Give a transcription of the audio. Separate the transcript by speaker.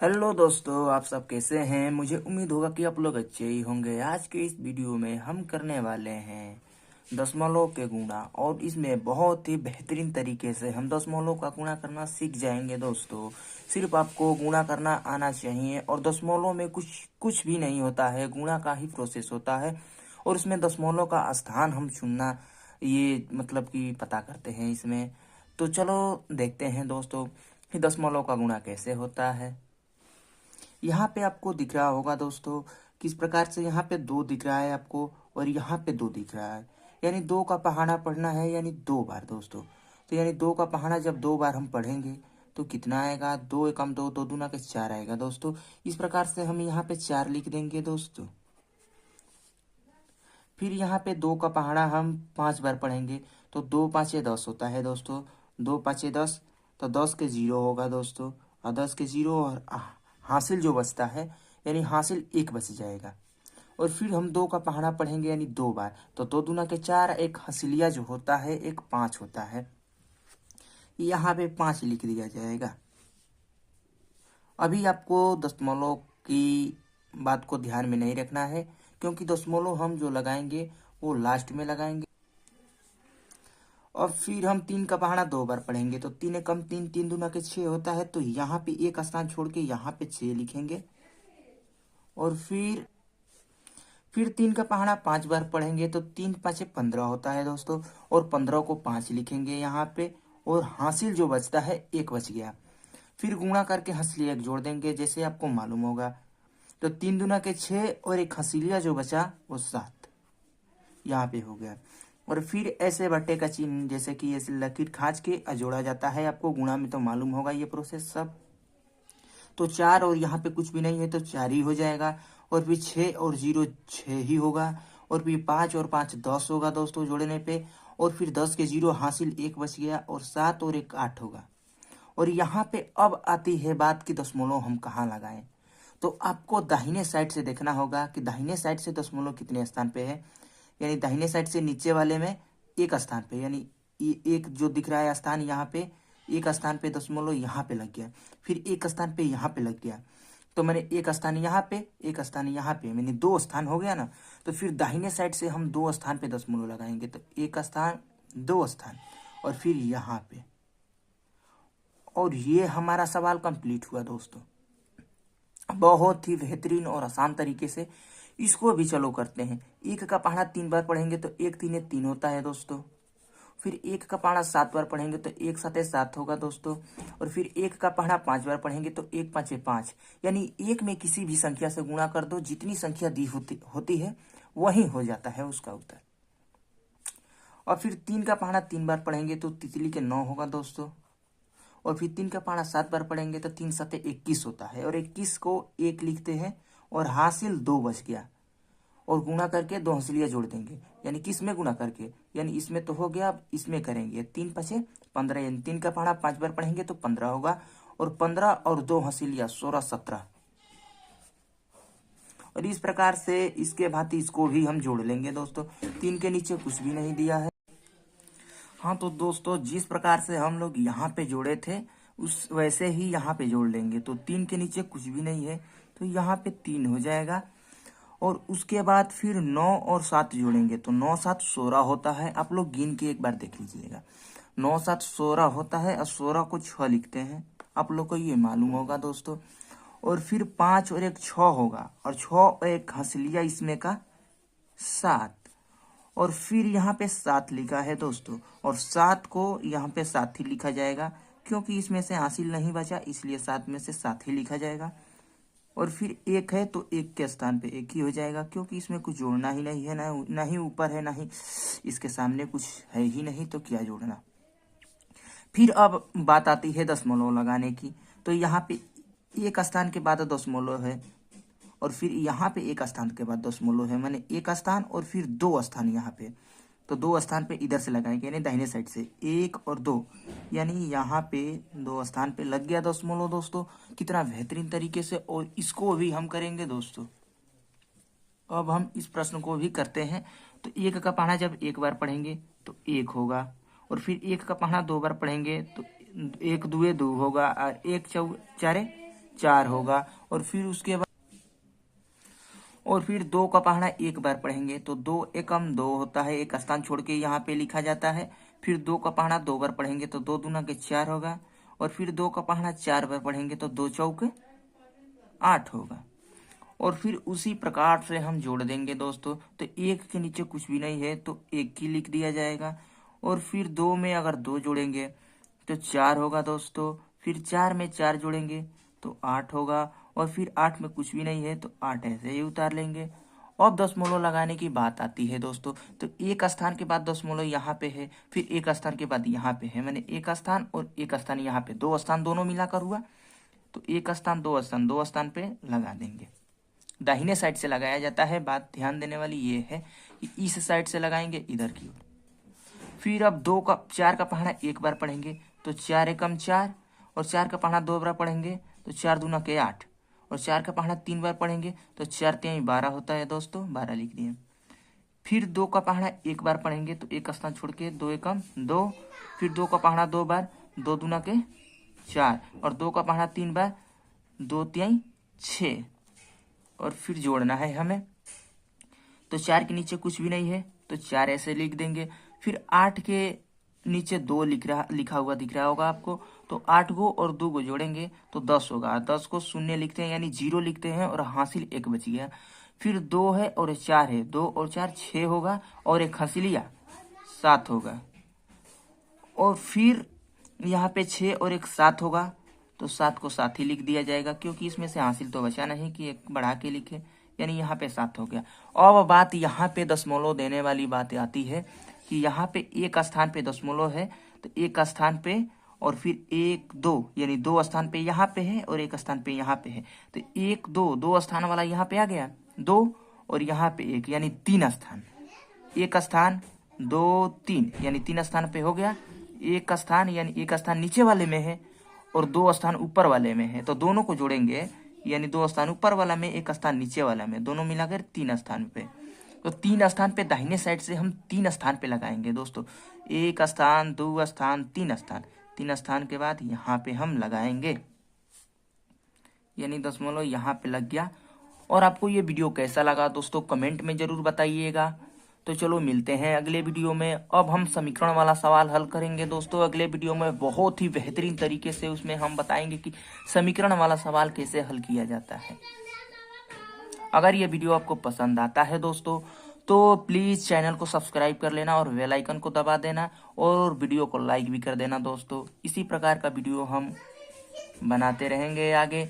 Speaker 1: Hello दोस्तों, आप सब कैसे हैं। मुझे उम्मीद होगा कि आप लोग अच्छे ही होंगे। आज के इस वीडियो में हम करने वाले हैं दशमलव के गुणा, और इसमें बहुत ही बेहतरीन तरीके से हम दशमलव का गुणा करना सीख जाएंगे। दोस्तों, सिर्फ आपको गुणा करना आना चाहिए, और दशमलव में कुछ कुछ भी नहीं होता है, गुणा का ही प्रोसेस होता है। और इसमें दशमलव का स्थान हम चुनना, ये मतलब कि पता करते हैं इसमें। तो चलो देखते हैं दोस्तों कि दशमलव का गुणा कैसे होता है। यहाँ पे आपको दिख रहा होगा दोस्तों, किस प्रकार से यहाँ पे दो दिख रहा है आपको, और यहाँ पे दो दिख रहा है। यानी दो का पहाड़ा पढ़ना है, यानी दो बार दोस्तों। तो यानी दो का पहाड़ा जब दो बार हम पढ़ेंगे तो कितना आएगा, दो एकम दो, दो दूना के चार आएगा दोस्तों। इस प्रकार से हम यहाँ पे चार लिख देंगे दोस्तों। फिर यहाँ पे दो का पहाड़ा हम पांच बार पढ़ेंगे, तो दो पाँचे दस होता है दोस्तों। दो पाँचे दस, तो दस के जीरो होगा दोस्तों। और दस के जीरो, और हासिल जो बचता है, यानी हासिल एक बच जाएगा। और फिर हम दो का पहाड़ा पढ़ेंगे यानी दो बार, तो दो दूना के चार, एक हसीलिया जो होता है एक पाँच होता है। यहाँ पे पाँच लिख दिया जाएगा। अभी आपको दशमलव की बात को ध्यान में नहीं रखना है, क्योंकि दशमलव हम जो लगाएंगे वो लास्ट में लगाएंगे। और फिर हम तीन का पहाड़ा दो बार पढ़ेंगे, तो तीन एकम तीन, तीन दूना के छः होता है। तो यहाँ पे एक स्थान छोड़ के यहाँ पे छः लिखेंगे। और फिर तीन का पहाड़ा पांच बार पढ़ेंगे, तो तीन पाँचे 15 होता है दोस्तों। और 15 को पांच लिखेंगे यहाँ पे, और हासिल जो बचता है एक बच गया। फिर गुणा करके हंसलिया एक जोड़ देंगे, जैसे आपको मालूम होगा। तो तीन दूना के छः, और एक हंसिलिया जो बचा वो सात, यहाँ पे हो गया। और फिर ऐसे बट्टे का चिन्ह, जैसे कि ऐसे लकीर खांच के जोड़ा जाता है। आपको गुणा में तो मालूम होगा ये प्रोसेस सब। तो चार, और यहाँ पे कुछ भी नहीं है तो चार ही हो जाएगा। और फिर छः और जीरो छः ही होगा। और फिर पाँच और पाँच 10 होगा दोस्तों जोड़ने पे। और फिर 10 के जीरो हासिल एक बच गया, और सात और एक 8 होगा। और यहाँ पे अब आती है बात कि दशमलव हम कहाँ लगाएं। तो आपको दाहिने साइड से देखना होगा कि दाहिने साइड से दशमलव कितने स्थान पे है। यानी दाहिने साइड से नीचे वाले में एक स्थान पे, यानी एक जो दिख रहा है स्थान, यहाँ पे एक स्थान पे दशमलव यहाँ पे लग गया। फिर एक स्थान पे यहाँ पे लग गया। तो मैंने एक स्थान यहाँ पे, एक स्थान यहाँ पे, मैंने दो स्थान हो गया ना। तो फिर दाहिने साइड से हम दो स्थान पे दशमलव लगाएंगे, तो एक स्थान, दो स्थान, और फिर यहाँ पे। और ये हमारा सवाल कंप्लीट हुआ दोस्तों। बहुत ही बेहतरीन और आसान तरीके से इसको भी चलो करते हैं। एक का पहाड़ा तीन बार पढ़ेंगे तो एक तीन तीन होता है दोस्तों। फिर एक का पहाड़ा सात बार पढ़ेंगे तो एक साते सात होगा दोस्तों। और फिर एक का पहाड़ा पांच बार पढ़ेंगे तो एक पाँचे पाँच, यानी एक में किसी भी संख्या से गुणा कर दो, जितनी संख्या दी होती है वही हो जाता है उसका उत्तर। और फिर तीन का पहाड़ा तीन बार पढ़ेंगे तो तितली के 9 होगा दोस्तों। और फिर तीन का पहाड़ा सात बार पढ़ेंगे तो तीन साते 21 होता है, और 21 को एक लिखते हैं, और हासिल दो बच गया। और गुणा करके दो हंसलियां जोड़ देंगे, यानी किस में गुणा करके, यानी इसमें तो हो गया, अब इसमें करेंगे। तीन पचे 15, यानी तीन का पहाड़ा पांच बार पढ़ेंगे तो 15 होगा। और 15 और दो हंसलियां 16, 17। और इस प्रकार से इसके भांति इसको भी हम जोड़ लेंगे दोस्तों। तीन के नीचे कुछ भी नहीं दिया है। हाँ तो दोस्तों, जिस प्रकार से हम लोग यहाँ पे जोड़े थे उस वैसे ही यहाँ पे जोड़ लेंगे। तो तीन के नीचे कुछ भी नहीं है, तो यहाँ पे तीन हो जाएगा। और उसके बाद फिर 9 और 7 जोड़ेंगे, तो 9 7 16 होता है। आप लोग गिन के एक बार देख लीजिएगा। 9 7 16 होता है, और 16 को 6 लिखते हैं, आप लोग को ये मालूम होगा दोस्तों। और फिर 5 और एक 6 होगा, और 6 और एक हंसलिया इसमें का 7। और फिर यहाँ पे 7 लिखा है दोस्तों, और 7 को यहाँ पे 7 ही लिखा जाएगा, क्योंकि इसमें से हासिल नहीं बचा, इसलिए 7 में से 7 ही लिखा जाएगा। और फिर एक है तो एक के स्थान पे एक ही हो जाएगा, क्योंकि इसमें कुछ जोड़ना ही नहीं है, ना ही ऊपर है, ना ही इसके सामने कुछ है ही नहीं, तो क्या जोड़ना। फिर अब बात आती है दशमलव लगाने की। तो यहाँ पे एक स्थान के बाद दशमलव है, और फिर यहाँ पे एक स्थान के बाद दशमलव है, माने एक स्थान और फिर दो स्थान यहाँ पे। तो दो स्थान पे इधर से लगाएंगे, यानी दाहिने साइड से एक और दो, यानी यहाँ पे दो स्थान पे लग गया दशमलव दोस्तों। कितना बेहतरीन तरीके से, और इसको भी हम करेंगे दोस्तों। अब हम इस प्रश्न को भी करते हैं। तो एक का पहाड़ा जब एक बार पढ़ेंगे तो एक होगा, और फिर एक का पहाड़ा दो बार पढ़ेंगे तो एक दुए दो होगा, और एक चारे 4 होगा। और फिर उसके बाद और फिर 2 का पहाड़ा एक बार पढ़ेंगे तो 2 एकम 2 होता है, एक स्थान छोड़ के यहाँ पे लिखा जाता है। फिर 2 का पहाड़ा 2 बार पढ़ेंगे तो 2 दूना के 4 होगा। और फिर 2 का पहाड़ा 4 बार पढ़ेंगे तो 2 चौके 8 होगा। और फिर उसी प्रकार से हम जोड़ देंगे दोस्तों। तो 1 के नीचे कुछ भी नहीं है तो 1 ही लिख दिया जाएगा। और फिर 2 में अगर 2 जोड़ेंगे तो 4 होगा दोस्तों। फिर 4 में 4 जोड़ेंगे तो 8 होगा। और फिर 8 में कुछ भी नहीं है तो 8 ऐसे ही उतार लेंगे। अब दशमलव लगाने की बात आती है दोस्तों। तो एक स्थान के बाद दशमलव यहाँ पे है, फिर एक स्थान के बाद यहाँ पे है, मैंने एक स्थान और एक स्थान यहाँ पे, 2 स्थान दोनों मिलाकर हुआ। तो एक स्थान 2 स्थान 2 स्थान पे लगा देंगे। दाहिने साइड से लगाया जाता है। बात ध्यान देने वाली ये है कि इस साइड से लगाएंगे इधर की ओर। फिर अब 4 का पहाड़ा एक बार पढ़ेंगे तो 4 एकम 4। और 4 का पहाड़ा 2 बार पढ़ेंगे तो 4 दूना के 8। और 4 का पहाड़ा 3 बार पढ़ेंगे तो 4 3 12 होता है दोस्तों, 12 लिख दिए। फिर 2 का पहाड़ा एक बार पढ़ेंगे तो एक स्थान छोड़ के 2 एकम 2। फिर 2 का पहाड़ा 2 बार, 2 दूना के 4। और 2 का पहाड़ा 3 बार, 2 3 6। और फिर जोड़ना है हमें। तो 4 के नीचे कुछ भी नहीं है तो 4 ऐसे लिख देंगे। फिर 8 के नीचे 2 लिखा हुआ दिख रहा होगा आपको। तो 8 को और 2 को जोड़ेंगे तो 10 होगा। 10 को शून्य लिखते हैं यानी 0 लिखते हैं और हासिल 1 बच गया। फिर 2 है और 4 है, 2 और 4 6 होगा और एक हासिलिया 7 होगा। और फिर यहाँ पे 6 और एक 7 होगा तो 7 को 7 ही लिख दिया जाएगा, क्योंकि इसमें से हासिल तो बचा नहीं कि एक बढ़ा के लिखे, यानी यहाँ पे 7 हो गया। अब बात यहाँ पे दशमलव देने वाली बात आती है कि यहाँ पे एक स्थान पे दशमलव है तो एक स्थान पे और फिर 1 2 यानी 2 स्थान पे यहाँ पे है और एक स्थान पे यहाँ पे है। तो 1 2 2 स्थान वाला यहाँ पे आ गया 2 और यहाँ पे 1 यानी 3 स्थान। एक स्थान 2 3 यानी 3 स्थान पे हो गया। एक स्थान यानी एक स्थान नीचे वाले में है और 2 स्थान ऊपर वाले में है, तो दोनों को जोड़ेंगे यानी 2 स्थान ऊपर वाला में, एक स्थान नीचे वाला में, दोनों मिलाकर 3 स्थान पे। तो 3 स्थान पे दाहिने साइड से हम 3 स्थान पे लगाएंगे दोस्तों। 1 स्थान 2 स्थान 3 स्थान, 3 स्थान के बाद यहाँ पे हम लगाएंगे, यानी दशमलव यहाँ पे लग गया। और आपको ये वीडियो कैसा लगा दोस्तों कमेंट में जरूर बताइएगा। तो चलो मिलते हैं अगले वीडियो में। अब हम समीकरण वाला सवाल हल करेंगे दोस्तों अगले वीडियो में, बहुत ही बेहतरीन तरीके से उसमें हम बताएंगे कि समीकरण वाला सवाल कैसे हल किया जाता है। अगर ये वीडियो आपको पसंद आता है दोस्तों तो प्लीज़ चैनल को सब्सक्राइब कर लेना और बेल आइकन को दबा देना और वीडियो को लाइक भी कर देना दोस्तों। इसी प्रकार का वीडियो हम बनाते रहेंगे आगे।